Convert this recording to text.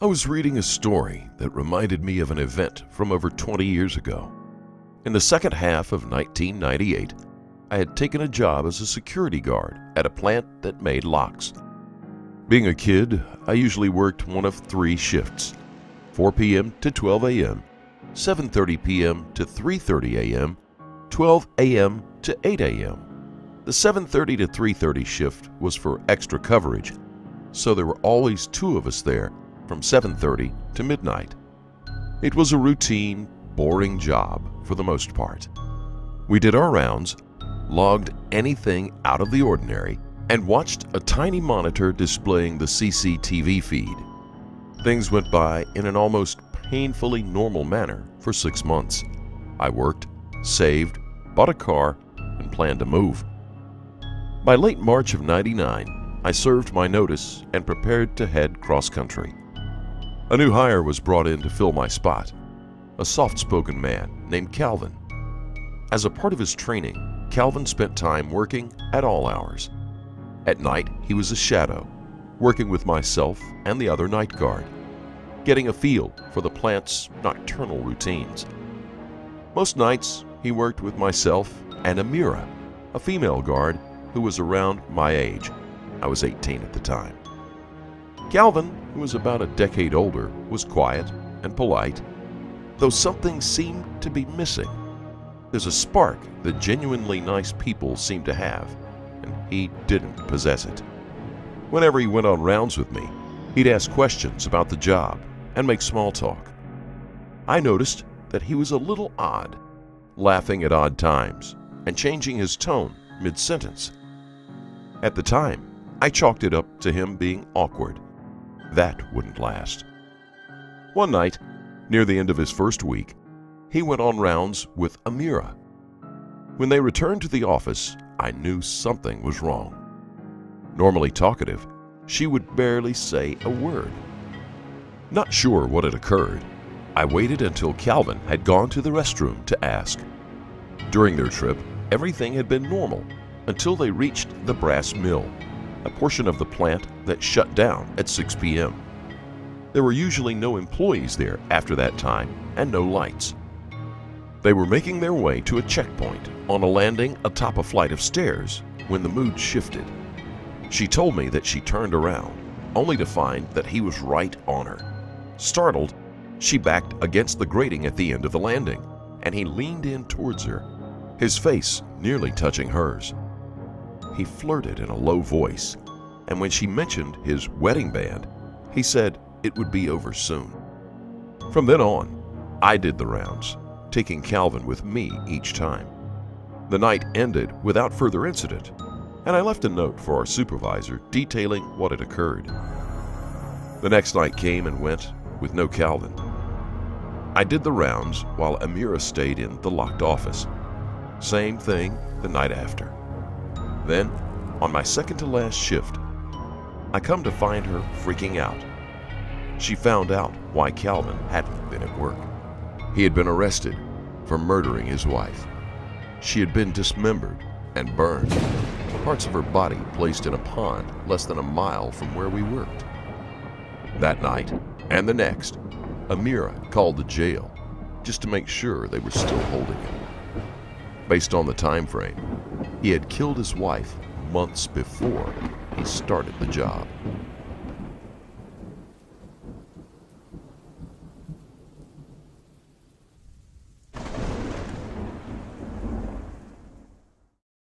I was reading a story that reminded me of an event from over 20 years ago. In the second half of 1998, I had taken a job as a security guard at a plant that made locks. Being a kid, I usually worked one of three shifts: 4 p.m. to 12 a.m., 7:30 p.m. to 3:30 a.m., 12 a.m. to 8 a.m. The 7:30 to 3:30 shift was for extra coverage, so there were always two of us there from 7:30 to midnight. It was a routine, boring job for the most part. We did our rounds, logged anything out of the ordinary, and watched a tiny monitor displaying the CCTV feed. Things went by in an almost painfully normal manner for 6 months. I worked, saved, bought a car, and planned to move. By late March of '99, I served my notice and prepared to head cross-country. A new hire was brought in to fill my spot, a soft-spoken man named Calvin. As a part of his training, Calvin spent time working at all hours. At night, he was a shadow, working with myself and the other night guard, getting a feel for the plant's nocturnal routines. Most nights, he worked with myself and Amira, a female guard who was around my age. I was 18 at the time. Calvin, who was about a decade older, was quiet and polite, though something seemed to be missing. There's a spark that genuinely nice people seem to have, and he didn't possess it. Whenever he went on rounds with me, he'd ask questions about the job and make small talk. I noticed that he was a little odd, laughing at odd times and changing his tone mid-sentence. At the time, I chalked it up to him being awkward. That wouldn't last. One night, near the end of his first week, he went on rounds with Amira. When they returned to the office, I knew something was wrong. Normally talkative, she would barely say a word. Not sure what had occurred, I waited until Calvin had gone to the restroom to ask. During their trip, everything had been normal until they reached the brass mill, a portion of the plant that shut down at 6 p.m. There were usually no employees there after that time and no lights. They were making their way to a checkpoint on a landing atop a flight of stairs when the mood shifted. She told me that she turned around, only to find that he was right on her. Startled, she backed against the grating at the end of the landing, and he leaned in towards her, his face nearly touching hers. He flirted in a low voice, and when she mentioned his wedding band, he said it would be over soon. From then on, I did the rounds, taking Calvin with me each time. The night ended without further incident, and I left a note for our supervisor detailing what had occurred. The next night came and went with no Calvin. I did the rounds while Amira stayed in the locked office. Same thing the night after. Then, on my second to last shift, I come to find her freaking out. She found out why Calvin hadn't been at work. He had been arrested for murdering his wife. She had been dismembered and burned, parts of her body placed in a pond less than a mile from where we worked. That night, and the next, Amira called the jail just to make sure they were still holding him. Based on the time frame, he had killed his wife months before he started the job.